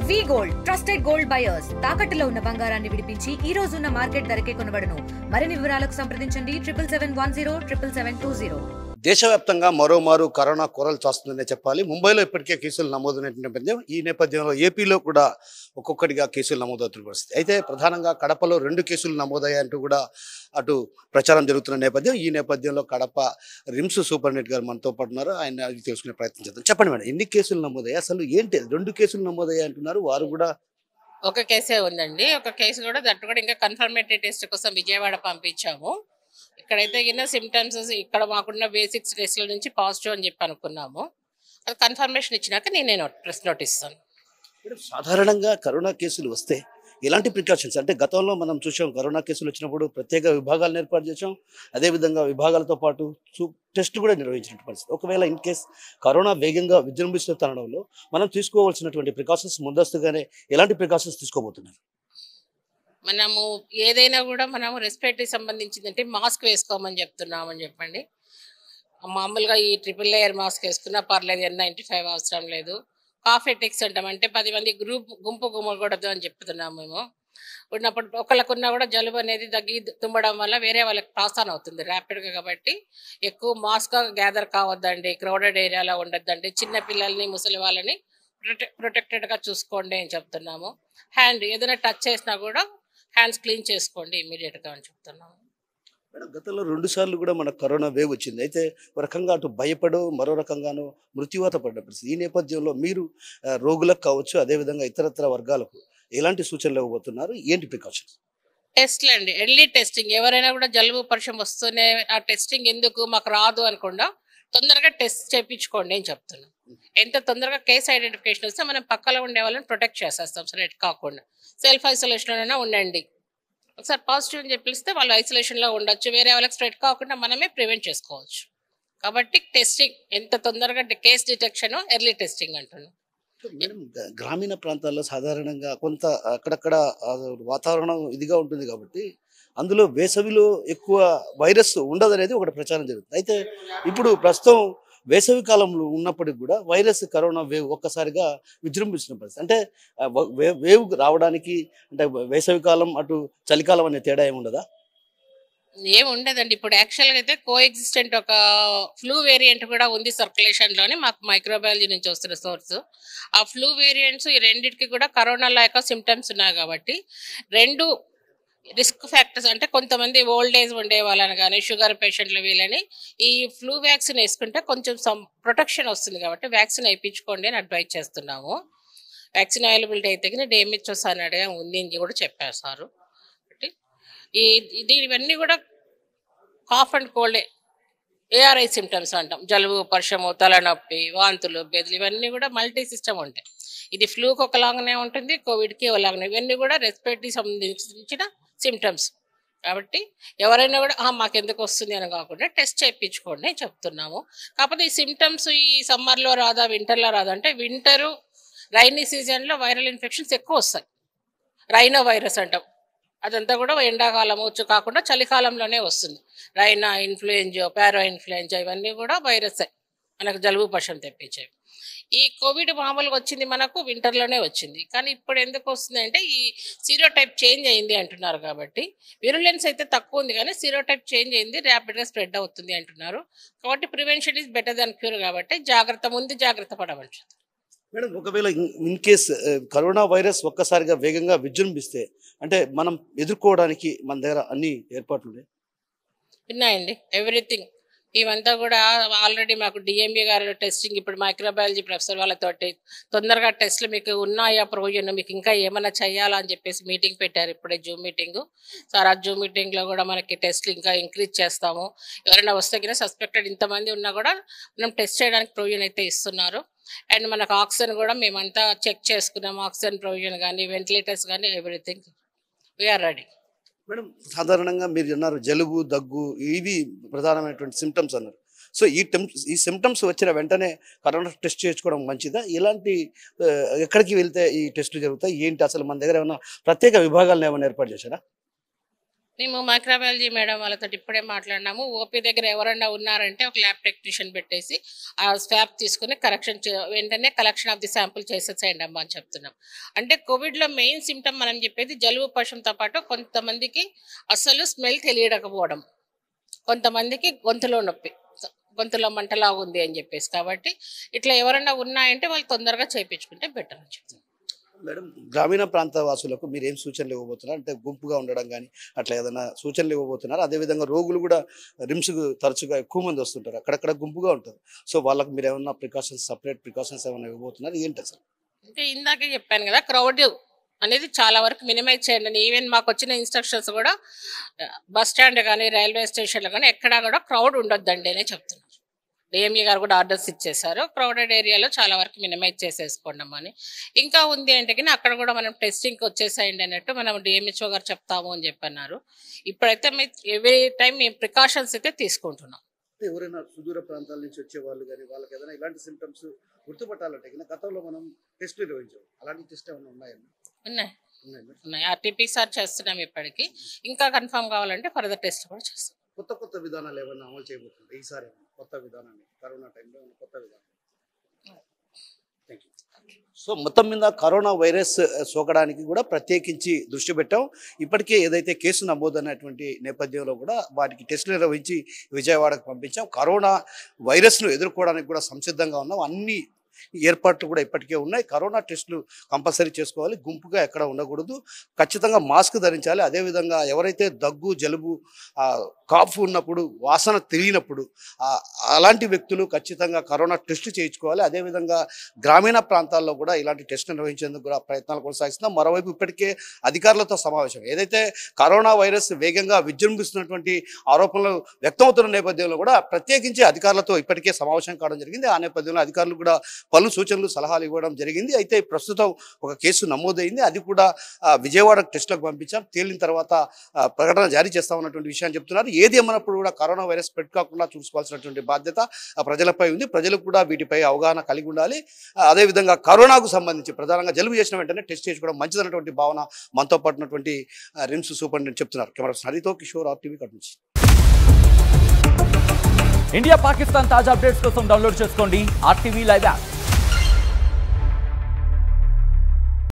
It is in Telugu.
వి గోల్డ్ ట్రస్టెడ్ గోల్డ్ బయర్స్ తాకట్టులో ఉన్న బంగారాన్ని విడిపించి ఈ రోజు ఉన్న మార్కెట్ ధరకే కొనబడును. మరిన్ని వివరాలకు సంప్రదించండి 7771077720. దేశవ్యాప్తంగా మరోమారు కరోనా కోరలు చాస్తుందనే చెప్పాలి. ముంబైలో ఇప్పటికే కేసులు నమోదైన నేపథ్యం. ఈ నేపథ్యంలో ఏపీలో కూడా ఒక్కొక్కటిగా కేసులు నమోదవుతున్న పరిస్థితి. అయితే ప్రధానంగా కడపలో 2 కేసులు నమోదయ్యాయంటూ కూడా అటు ప్రచారం జరుగుతున్న నేపథ్యం. ఈ నేపథ్యంలో కడప రిమ్స్ సూపరింటెండెంట్ గారు మనతో పాటు ఉన్నారు. ఆయన అది తెలుసుకునే ప్రయత్నం చేద్దాం. చెప్పండి మేడం, ఎన్ని కేసులు నమోదయ్యాయి, అసలు ఏంటి 2 కేసులు నమోదయ్యాయి అంటున్నారు, వారు కూడా ఒక కేసే ఉందండి. ఒక కేసు కూడా దట్టు కూడా ఇంకా కన్ఫర్మేటరీ టెస్ట్ కోసం విజయవాడ పంపించాము. ఇక్కడైతే కింద సిమ్టమ్స్ ఇక్కడ మాకున్న బేసిక్స్ టెస్ట్ల నుంచి పాజిటివ్ అని చెప్పి అనుకున్నాము. అది కన్ఫర్మేషన్ ఇచ్చినాక నేను ప్రెస్ నోట్ ఇస్తాను. సాధారణంగా కరోనా కేసులు వస్తే ఎలాంటి ప్రికాషన్స్, అంటే గతంలో మనం చూసాం కరోనా కేసులు వచ్చినప్పుడు ప్రత్యేక విభాగాలను ఏర్పాటు చేసాం, అదేవిధంగా విభాగాలతో పాటు టెస్ట్ కూడా నిర్వహించిన పరిస్థితి. ఒకవేళ ఇన్ కేస్ కరోనా వేగంగా విజృంభిస్తున్న తరుణంలో మనం తీసుకోవాల్సినటువంటి ప్రికాషన్స్ ముందస్తుగానే ఎలాంటి ప్రికాషన్స్ తీసుకోబోతున్నారు? మనము ఏదైనా కూడా మనము రెస్పిరేటరీ సంబంధించిందంటే మాస్క్ వేసుకోమని చెప్తున్నామని చెప్పండి. మామూలుగా ఈ ట్రిపుల్ లేయర్ మాస్క్ వేసుకున్నా పర్లేదు, N95 అవసరం లేదు. కాఫ్ ఎటెక్స్ అంటాం, అంటే 10 మంది గుంపు గుమ్మకూడదు అని చెప్తున్నాము. మేము ఉన్నప్పుడు ఒకళ్ళకున్నా కూడా జలుబు అనేది దగ్గి తుమ్మడం వల్ల వేరే వాళ్ళకి పాస్ ఆన్ అవుతుంది ర్యాపిడ్గా. కాబట్టి ఎక్కువ మాస్క్గా గ్యాదర్ కావద్దండి, క్రౌడెడ్ ఏరియాలో ఉండొద్దండి, చిన్న పిల్లల్ని ముసలి వాళ్ళని ప్రొటెక్టెడ్గా చూసుకోండి అని చెప్తున్నాము. హ్యాండ్ ఏదైనా టచ్ చేసినా కూడా హ్యాండ్స్ క్లీన్ చేసుకోండి ఇమీడియట్గా అని చెప్తున్నాము. మేడం, గతంలో 2 సార్లు కూడా మనకు కరోనా వేవ్ వచ్చింది. అయితే ఒక రకంగా అటు భయపడో మరో రకంగానూ మృత్యువాత పడ్డ పరిస్థితి. ఈ నేపథ్యంలో మీరు రోగులకు కావచ్చు, అదేవిధంగా ఇతరత్ర వర్గాలకు ఎలాంటి సూచనలు ఇవ్వబోతున్నారు, ఏంటి ప్రికాషన్స్? టెస్ట్లు అండి, ఎర్లీ టెస్టింగ్. ఎవరైనా కూడా జలుబు పరిచయం వస్తూనే ఆ టెస్టింగ్ ఎందుకు మాకు రాదు అనకుండా తొందరగా టెస్ట్ చేయించుకోండి అని చెప్తున్నాం. ఎంత తొందరగా కేసు ఐడెంటిఫికేషన్ వస్తే మనం పక్కలో ఉండే వాళ్ళని ప్రొటెక్ట్ చేసేస్తాం. స్ప్రెడ్ కాకుండా సెల్ఫ్ ఐసోలేషన్లోనే ఉండండి. ఒకసారి పాజిటివ్ అని చెప్పిస్తే వాళ్ళు ఐసోలేషన్లో ఉండొచ్చు, వేరే వాళ్ళకి స్ప్రెడ్ కాకుండా మనమే ప్రివెంట్ చేసుకోవచ్చు. కాబట్టి టెస్టింగ్ ఎంత తొందరగా కేస్ డిటెక్షన్, ఎర్లీ టెస్టింగ్ అంటున్నాం. మేడం, గ్రామీణ ప్రాంతాల్లో సాధారణంగా కొంత అక్కడక్కడ వాతావరణం ఇదిగా ఉంటుంది కాబట్టి అందులో వేసవిలో ఎక్కువ వైరస్ ఉండదనేది ఒకటి ప్రచారం జరుగుతుంది. అయితే ఇప్పుడు ప్రస్తుతం వేసవి కాలంలో ఉన్నప్పటికి కూడా వైరస్ కరోనా వేవ్ ఒక్కసారిగా విజృంభిస్తున్న పరిస్థితి. అంటే వేవ్ రావడానికి అంటే వేసవి కాలం అటు చలికాలం అనే తేడా ఏముండదా? ఏమి ఉండదండి. ఇప్పుడు యాక్చువల్గా అయితే కో ఎగ్జిస్టెంట్ ఒక ఫ్లూ వేరియంట్ కూడా ఉంది సర్క్యులేషన్లోని, మాకు మైక్రోబయాలజీ నుంచి వస్తున్న సోర్స్. ఆ ఫ్లూ వేరియంట్స్ ఈ రెండింటికి కూడా కరోనా లాగా సిమ్టమ్స్ ఉన్నాయి కాబట్టి 2 రిస్క్ ఫ్యాక్టర్స్, అంటే కొంతమంది ఓల్డ్ ఏజ్ ఉండే వాళ్ళని కానీ షుగర్ పేషెంట్లు వీళ్ళని ఈ ఫ్లూ వ్యాక్సిన్ వేసుకుంటే కొంచెం ప్రొటెక్షన్ వస్తుంది. కాబట్టి వ్యాక్సిన్ వేయించుకోండి అని అడ్వైజ్ చేస్తున్నాము. వ్యాక్సిన్ అవైలబిలిటీ అయితే కానీ DMHO సార్ అడిగా ఉంది అని కూడా చెప్పారు సారు. ఇవన్నీ కూడా cough and cold ARI symptoms అంటాం. జలుబు, పర్షము, తలనొప్పి, వాంతులు, బెదిలి, ఇవన్నీ కూడా మల్టీ సిస్టమ్ ఉంటాయి. ఇది ఫ్లూకి ఒకలాగానే ఉంటుంది, కోవిడ్కి ఒకలాగానే. ఇవన్నీ కూడా రెస్పిరేటరీ సంబంధించిన సిమ్టమ్స్. కాబట్టి ఎవరైనా కూడా మాకెందుకు వస్తుంది అని కాకుండా టెస్ట్ చేయించుకోండి అని చెప్తున్నాము. కాకపోతే ఈ సిమ్టమ్స్ ఈ సమ్మర్లో రాదా, వింటర్లో రాదా అంటే వింటరు రైనీ సీజన్లో వైరల్ ఇన్ఫెక్షన్స్ ఎక్కువ వస్తాయి. రైనో వైరస్ అంటాం, అదంతా కూడా ఎండాకాలం వచ్చు కాకుండా చలికాలంలోనే వస్తుంది. రైనా, ఇన్ఫ్లుయెంజా, పారో ఇన్ఫ్లుయెంజా ఇవన్నీ కూడా వైరసే మనకు జలుబు పషం తెప్పించేవి. ఈ కోవిడ్ మామూలుగా వచ్చింది మనకు వింటర్లోనే వచ్చింది. కానీ ఇప్పుడు ఎందుకు వస్తుంది అంటే ఈ సీరోటైప్ చేంజ్ అయింది అంటున్నారు. కాబట్టి విరులెన్స్ అయితే తక్కువ ఉంది కానీ సీరోటైప్ చేంజ్ అయింది, ర్యాపిడ్గా స్ప్రెడ్ అవుతుంది అంటున్నారు. కాబట్టి prevention is better than cure. కాబట్టి ముందు జాగ్రత్త పడవచ్చు. మేడం, ఒకవేళ ఇన్ కేస్ కరోనా వైరస్ ఒక్కసారిగా వేగంగా విజృంభిస్తే అంటే మనం ఎదుర్కోవడానికి మన దగ్గర అన్ని ఏర్పాట్లు ఉన్నాయండి, ఎవ్రీథింగ్. ఇవంతా కూడా ఆల్రెడీ మాకు DME గారు టెస్టింగ్, ఇప్పుడు మైక్రోబయాలజీ ప్రొఫెసర్ వాళ్ళతోటి తొందరగా టెస్ట్లు మీకు ఉన్నాయా ప్రొవిజన్, మీకు ఇంకా ఏమైనా చేయాలా అని చెప్పేసి మీటింగ్ పెట్టారు ఇప్పుడే, జూమ్ మీటింగు. సార్ ఆ జూమ్ మీటింగ్లో కూడా మనకి టెస్ట్లు ఇంకా ఇంక్రీజ్ చేస్తాము. ఎవరైనా వస్తే కింద సస్పెక్టెడ్ ఇంతమంది ఉన్నా కూడా మనం టెస్ట్ చేయడానికి ప్రొవిజన్ అయితే ఇస్తున్నారు. అండ్ మనకు ఆక్సిజన్ కూడా మేమంతా చెక్ చేసుకున్నాం. ఆక్సిజన్ ప్రొవిజన్ కానీ, వెంటిలేటర్స్ కానీ, ఎవ్రీథింగ్ వీఆర్ రెడీ. మేడం, సాధారణంగా మీరు అన్నారు జలుబు, దగ్గు ఇవి ప్రధానమైనటువంటి సిమ్టమ్స్ అన్నారు. సో ఈ సిమ్టమ్స్ వచ్చిన వెంటనే కరోనా టెస్ట్ చేయించుకోవడం మంచిదా? ఎలాంటి ఎక్కడికి వెళ్తే ఈ టెస్టులు జరుగుతాయి, ఏంటి అసలు మన దగ్గర ఏమైనా ప్రత్యేక విభాగాలను ఏమైనా ఏర్పాటు చేశారా? మేము మైక్రోబయాలజీ మేడం వాళ్ళతో ఇప్పుడే మాట్లాడినాము. ఓపీ దగ్గర ఎవరన్నా ఉన్నారంటే ఒక ల్యాబ్ టెక్నీషియన్ పెట్టేసి ఆ స్వాబ్ తీసుకుని వెంటనే కలెక్షన్ ఆఫ్ ది శాంపుల్ చేసేసేయండి అమ్మా అని చెప్తున్నాం. అంటే కోవిడ్లో మెయిన్ సిమ్టమ్ మనం చెప్పేది జలుబు పశంతో పాటు కొంతమందికి అసలు స్మెల్ తెలియకపోవడం, కొంతమందికి గొంతులో నొప్పి, గొంతులో మంటలా ఉంది అని చెప్పేసి. కాబట్టి ఇట్లా ఎవరన్నా ఉన్నాయంటే వాళ్ళు తొందరగా చేయించుకుంటే బెటర్ అని చెప్తున్నాం. మేడం, గ్రామీణ ప్రాంత వాసులకు మీరు ఏం సూచనలు ఇవ్వబోతున్నారు? అంటే గుంపుగా ఉండడం కానీ అట్లా ఏదైనా సూచనలు ఇవ్వబోతున్నారు? అదేవిధంగా రోగులు కూడా రిమ్స్కు తరచుగా ఎక్కువ మంది వస్తుంటారు, అక్కడక్కడ గుంపుగా ఉంటారు. సో వాళ్ళకి మీరు ఏమన్నా సపరేట్ ప్రికాషన్స్ ఏమైనా ఇవ్వబోతున్నారు? ఏంటి అసలు? అంటే ఇందాకే చెప్పాను కదా, క్రౌడ్ అనేది చాలా వరకు మినిమైజ్ చేయండి. ఈవెన్ మాకు వచ్చిన ఇన్స్ట్రక్షన్స్ కూడా బస్ స్టాండ్ కానీ రైల్వే స్టేషన్లో కానీ ఎక్కడా కూడా క్రౌడ్ ఉండొద్దండి అనే చెప్తున్నారు. డిఎంఈ గారు కూడా ఆర్డర్స్ ఇచ్చేసారు, క్రౌడెడ్ ఏరియాలో చాలా వరకు మినిమైజ్ చేసేసుకోండి అని. ఇంకా ఉంది అంటే కానీ అక్కడ కూడా మనం టెస్టింగ్కి వచ్చేసేయండి అన్నట్టు మనం డిఎంహెచ్ఓ గారు చెప్తాము అని చెప్పన్నారు. ఇప్పుడైతే ఎవ్రీ టైం మేము ప్రికాషన్స్ అయితే తీసుకుంటున్నాం. ఎవరైనా సుదూర ప్రాంతాల నుంచి వచ్చే వాళ్ళు కానీ వాళ్ళకి ఏదైనా ఇలాంటి సిమ్టమ్స్ గుర్తుపట్టాలంటే గతంలో మనం టెస్ట్ నిర్వహించాం, అలాంటి టెస్ట్ ఏమైనా ఉన్నాయండి? ఉన్నాయి. ఆర్టీపీసీఆర్ చేస్తున్నాం ఇప్పటికి. ఇంకా కన్ఫర్మ్ కావాలంటే ఫర్దర్ టెస్ట్ కూడా చేస్తాం. కొత్త విధానాలు ఏమైనా అమలు చేయబోతుంది ఈసారి? కొత్త విధానాన్ని కరోనా టైంలో కొత్త విధానం. సో మొత్తం మీద కరోనా వైరస్ సోకడానికి కూడా ప్రత్యేకించి దృష్టి పెట్టాం. ఇప్పటికే ఏదైతే కేసు నమోదైనటువంటి నేపథ్యంలో కూడా వాటికి టెస్టులు నిర్వహించి విజయవాడకు పంపించాం. కరోనా వైరస్ను ఎదుర్కోవడానికి కూడా సంసిద్ధంగా ఉన్నాం. అన్ని ఏర్పాట్లు కూడా ఇప్పటికే ఉన్నాయి. కరోనా టెస్టులు కంపల్సరీ చేసుకోవాలి, గుంపుగా ఎక్కడ ఉండకూడదు, ఖచ్చితంగా మాస్క్ ధరించాలి. అదేవిధంగా ఎవరైతే దగ్గు, జలుబు, కాఫ్ ఉన్నప్పుడు, వాసన తెలియనప్పుడు అలాంటి వ్యక్తులు ఖచ్చితంగా కరోనా టెస్టు చేయించుకోవాలి. అదేవిధంగా గ్రామీణ ప్రాంతాల్లో కూడా ఇలాంటి టెస్ట్ నిర్వహించేందుకు కూడా ప్రయత్నాలు కొనసాగిస్తున్నాం. మరోవైపు ఇప్పటికే అధికారులతో సమావేశం, ఏదైతే కరోనా వైరస్ వేగంగా విజృంభిస్తున్నటువంటి ఆరోపణలు వ్యక్తమవుతున్న నేపథ్యంలో కూడా ప్రత్యేకించి అధికారులతో ఇప్పటికే సమావేశం కావడం జరిగింది. ఆ నేపథ్యంలో అధికారులు కూడా పలు సూచనలు, సలహాలు ఇవ్వడం జరిగింది. అయితే ప్రస్తుతం ఒక కేసు నమోదైంది, అది కూడా విజయవాడ టెస్టులకు పంపించాం. తేలిన తర్వాత ప్రకటన జారీ చేస్తామన్నటువంటి విషయాన్ని చెప్తున్నారు. ఏది ఏమన్నప్పుడు కూడా కరోనా వైరస్ స్ప్రెడ్ కాకుండా చూసుకోవాల్సినటువంటి బాధ్యత ప్రజలపై ఉంది. ప్రజలకు కూడా వీటిపై అవగాహన కలిగి ఉండాలి. అదేవిధంగా కరోనాకు సంబంధించి ప్రధానంగా జలుబు చేసిన వెంటనే టెస్ట్ చేసుకోవడం మంచిదన్నటువంటి భావన మనతో పాటు ఉన్నటువంటి రిమ్స్ సూపరింటెండెంట్ చెప్తున్నారు. కెమెరా హరితో కిషోర్, RTV కట్ నుంచి. ఇండియా పాకిస్తాన్ తాజా అప్డేట్స్ కోసం డౌన్లోడ్ చేసుకోండి RTV లైవ్ యాప్.